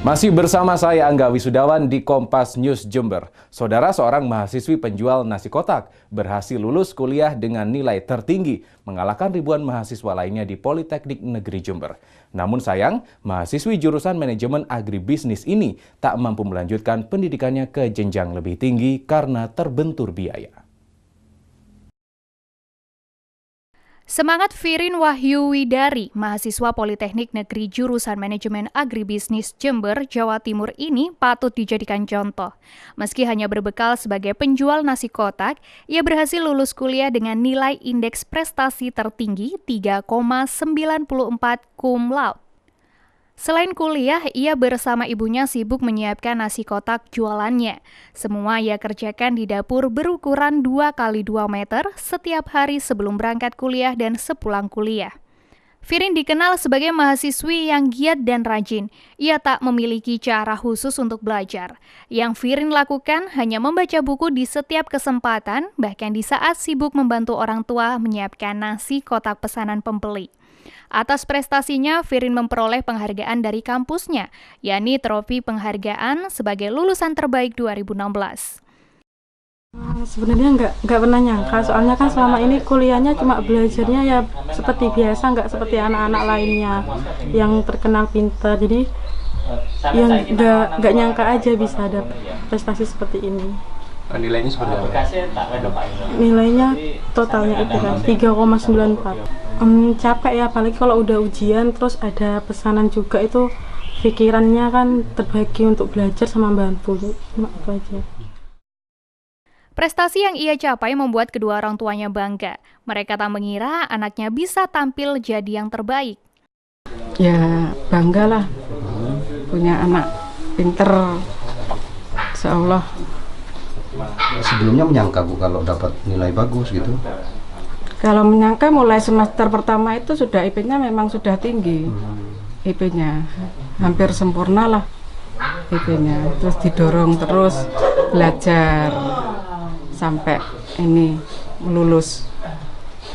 Masih bersama saya Angga Wisudawan di Kompas News Jember. Saudara, seorang mahasiswi penjual nasi kotak berhasil lulus kuliah dengan nilai tertinggi, mengalahkan ribuan mahasiswa lainnya di Politeknik Negeri Jember. Namun sayang, mahasiswi jurusan manajemen agribisnis ini tak mampu melanjutkan pendidikannya ke jenjang lebih tinggi karena terbentur biaya. Semangat Firin Wahyu Widari, mahasiswa Politeknik Negeri jurusan Manajemen Agribisnis Jember, Jawa Timur ini patut dijadikan contoh. Meski hanya berbekal sebagai penjual nasi kotak, ia berhasil lulus kuliah dengan nilai indeks prestasi tertinggi 3,94 cum laude. Selain kuliah, ia bersama ibunya sibuk menyiapkan nasi kotak jualannya. Semua ia kerjakan di dapur berukuran 2 x 2 meter setiap hari sebelum berangkat kuliah dan sepulang kuliah. Firin dikenal sebagai mahasiswi yang giat dan rajin. Ia tak memiliki cara khusus untuk belajar. Yang Firin lakukan hanya membaca buku di setiap kesempatan, bahkan di saat sibuk membantu orang tua menyiapkan nasi kotak pesanan pembeli. Atas prestasinya, Firin memperoleh penghargaan dari kampusnya, yakni trofi penghargaan sebagai lulusan terbaik 2016. Sebenarnya nggak pernah nyangka, soalnya kan selama ini kuliahnya cuma belajarnya ya seperti biasa, nggak seperti anak-anak lainnya yang terkenal pintar. Jadi yang nggak nyangka aja bisa ada prestasi seperti ini. Nilainya seperti apa? Nilainya totalnya itu kan 3,94. Capek ya, apalagi kalau udah ujian terus ada pesanan juga, itu pikirannya kan terbagi untuk belajar sama bantu. Cuma itu aja. Prestasi yang ia capai membuat kedua orang tuanya bangga. Mereka tak mengira anaknya bisa tampil jadi yang terbaik. Ya bangga lah, punya anak pinter, insyaallah. Sebelumnya menyangka Bu kalau dapat nilai bagus gitu? Kalau menyangka mulai semester pertama itu sudah IP-nya memang sudah tinggi. IP-nya hampir sempurna lah IP-nya. Terus didorong terus belajar sampai ini lulus.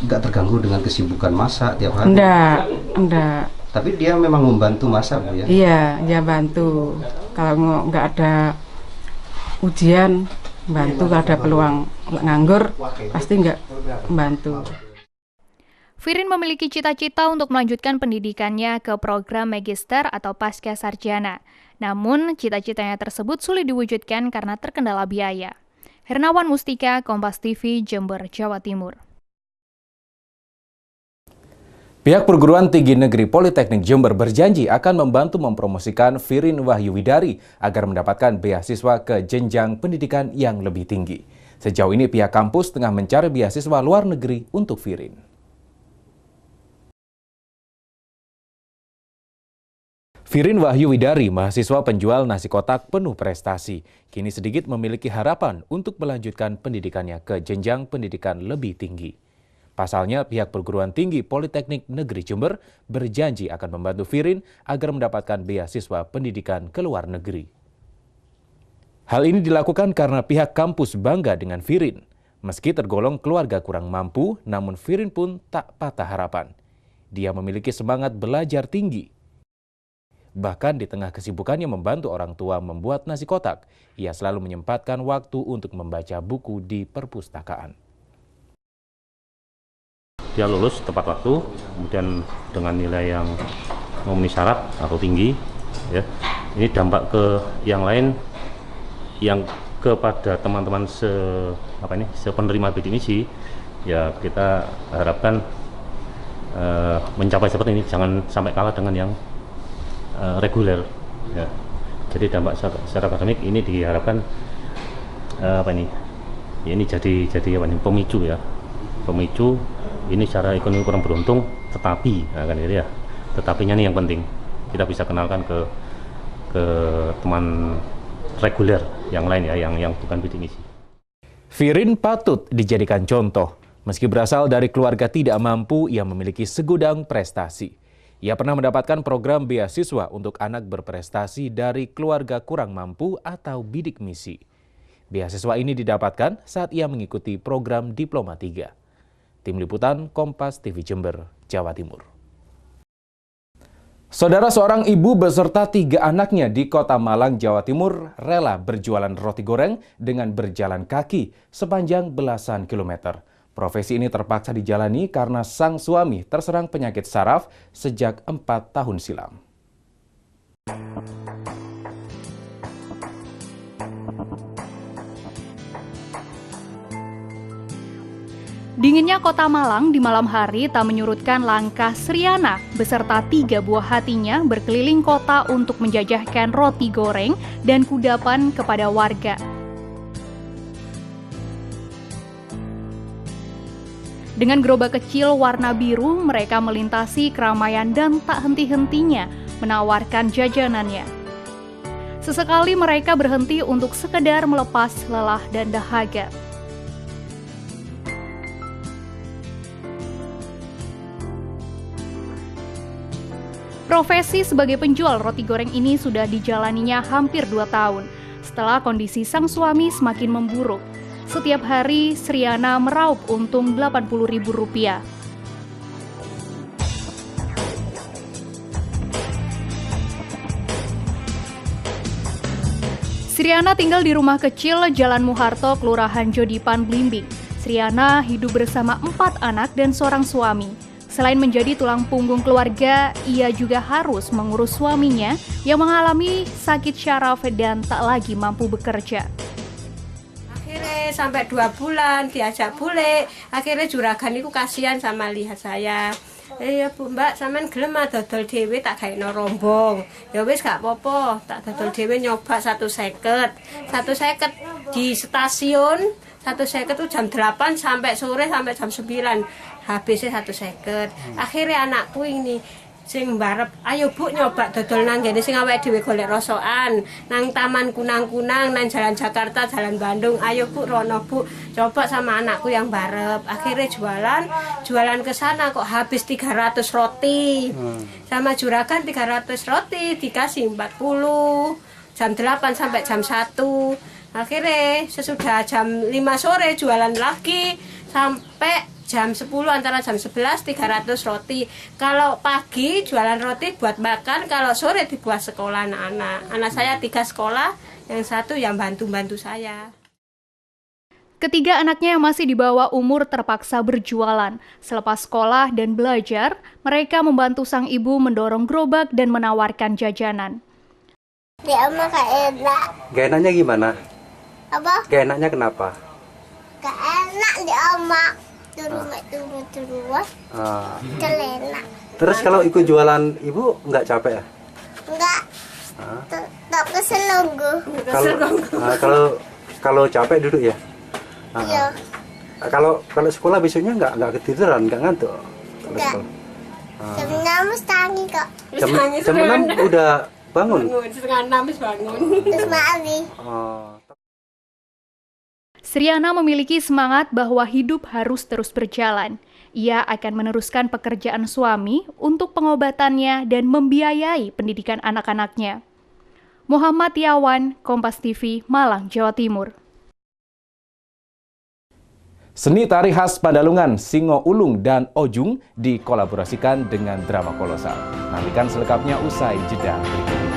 Nggak terganggu dengan kesibukan masak tiap hari? Enggak. Tapi dia memang membantu masak Bu ya? Iya, dia bantu. Kalau nggak ada ujian, bantu. Kalau ada peluang nganggur, pasti nggak membantu. Firin memiliki cita-cita untuk melanjutkan pendidikannya ke program magister atau pasca sarjana. Namun, cita-citanya tersebut sulit diwujudkan karena terkendala biaya. Hernawan Mustika, Kompas TV, Jember, Jawa Timur. Pihak Perguruan Tinggi Negeri Politeknik Jember berjanji akan membantu mempromosikan Firin Wahyu Widari agar mendapatkan beasiswa ke jenjang pendidikan yang lebih tinggi. Sejauh ini pihak kampus tengah mencari beasiswa luar negeri untuk Firin. Firin Wahyu Widari, mahasiswa penjual nasi kotak penuh prestasi, kini sedikit memiliki harapan untuk melanjutkan pendidikannya ke jenjang pendidikan lebih tinggi. Pasalnya, pihak Perguruan Tinggi Politeknik Negeri Jember berjanji akan membantu Firin agar mendapatkan beasiswa pendidikan ke luar negeri. Hal ini dilakukan karena pihak kampus bangga dengan Firin. Meski tergolong keluarga kurang mampu, namun Firin pun tak patah harapan. Dia memiliki semangat belajar tinggi. Bahkan di tengah kesibukannya membantu orang tua membuat nasi kotak, ia selalu menyempatkan waktu untuk membaca buku di perpustakaan. Dia lulus tepat waktu, kemudian dengan nilai yang memenuhi syarat atau tinggi, ya. Ini dampak ke yang lain, yang kepada teman-teman penerima bidik misi, ya kita harapkan mencapai seperti ini, jangan sampai kalah dengan yang reguler. Ya. Jadi dampak secara akademik ini diharapkan ini jadi pemicu ya, pemicu. Ini secara ekonomi kurang beruntung, tetapi tetapinya ini yang penting, kita bisa kenalkan ke teman reguler yang lain ya, yang bukan bidik misi. Firin patut dijadikan contoh. Meski berasal dari keluarga tidak mampu, ia memiliki segudang prestasi. Ia pernah mendapatkan program beasiswa untuk anak berprestasi dari keluarga kurang mampu atau bidik misi. Beasiswa ini didapatkan saat ia mengikuti program Diploma 3. Tim Liputan Kompas TV Jember, Jawa Timur. Saudara, seorang ibu beserta 3 anaknya di Kota Malang, Jawa Timur rela berjualan roti goreng dengan berjalan kaki sepanjang belasan kilometer. Profesi ini terpaksa dijalani karena sang suami terserang penyakit saraf sejak 4 tahun silam. Dinginnya Kota Malang di malam hari tak menyurutkan langkah Sriana beserta 3 buah hatinya berkeliling kota untuk menjajahkan roti goreng dan kudapan kepada warga. Dengan gerobak kecil warna biru, mereka melintasi keramaian dan tak henti-hentinya menawarkan jajanannya. Sesekali mereka berhenti untuk sekedar melepas lelah dan dahaga. Profesi sebagai penjual roti goreng ini sudah dijalaninya hampir 2 tahun. Setelah kondisi sang suami semakin memburuk, setiap hari Sriana meraup untung Rp80.000. Sriana tinggal di rumah kecil Jalan Muharto, Kelurahan Jodipan, Blimbing. Sriana hidup bersama 4 anak dan seorang suami. Selain menjadi tulang punggung keluarga, ia juga harus mengurus suaminya yang mengalami sakit syaraf dan tak lagi mampu bekerja. Akhirnya sampai 2 bulan diajak bule, akhirnya juragan itu kasihan sama lihat saya. Ya Bu Mbak, sampean gelem dodol dhewe tak gaekno rombong. Ya wis gak apa-apa, tak dodol dhewe nyoba 150. 150 di stasiun, 150 itu jam 8 sampai sore sampai jam 9. Habisnya 150. Akhirnya anakku ini sing mbarep, ayo Bu nyoba dodol nang ngene sing awake dhewe golek rosokan, nang Taman Kunang-Kunang, nang Jalan Jakarta, Jalan Bandung. Ayo Bu, rono Bu, coba sama anakku yang mbarep. Akhirnya jualan ke sana kok habis 300 roti. Sama juragan 300 roti dikasih 40. Jam 8 sampai jam 1. Akhirnya sesudah jam 5 sore jualan lagi sampai jam 10, antara jam 11 300 roti. Kalau pagi jualan roti buat makan, kalau sore dibuat sekolah anak-anak. Anak saya 3 sekolah, yang 1 yang bantu-bantu saya. Ketiga anaknya yang masih di bawah umur terpaksa berjualan. Selepas sekolah dan belajar, mereka membantu sang ibu mendorong gerobak dan menawarkan jajanan. Ya Oma gak enak. Gak enaknya gimana? Apa? Gak enaknya kenapa? Gak enak di Oma. Terus enak. Terus kalau ikut jualan ibu nggak capek ya? Enggak. Tak kesel nunggu. Kalau capek duduk ya? Iya. Kalau sekolah besoknya nggak ketiduran, nggak ngantuk? Enggak. Jam 6 setengah kok. Jam 6 udah bangun? Setengah 6 bangun. Terus mari. Sriana memiliki semangat bahwa hidup harus terus berjalan. Ia akan meneruskan pekerjaan suami untuk pengobatannya dan membiayai pendidikan anak-anaknya. Muhammad Yawan, Kompas TV, Malang, Jawa Timur. Seni tari khas Pandalungan, Singo Ulung dan Ojung dikolaborasikan dengan drama kolosal. Nantikan selengkapnya usai jeda berikut ini.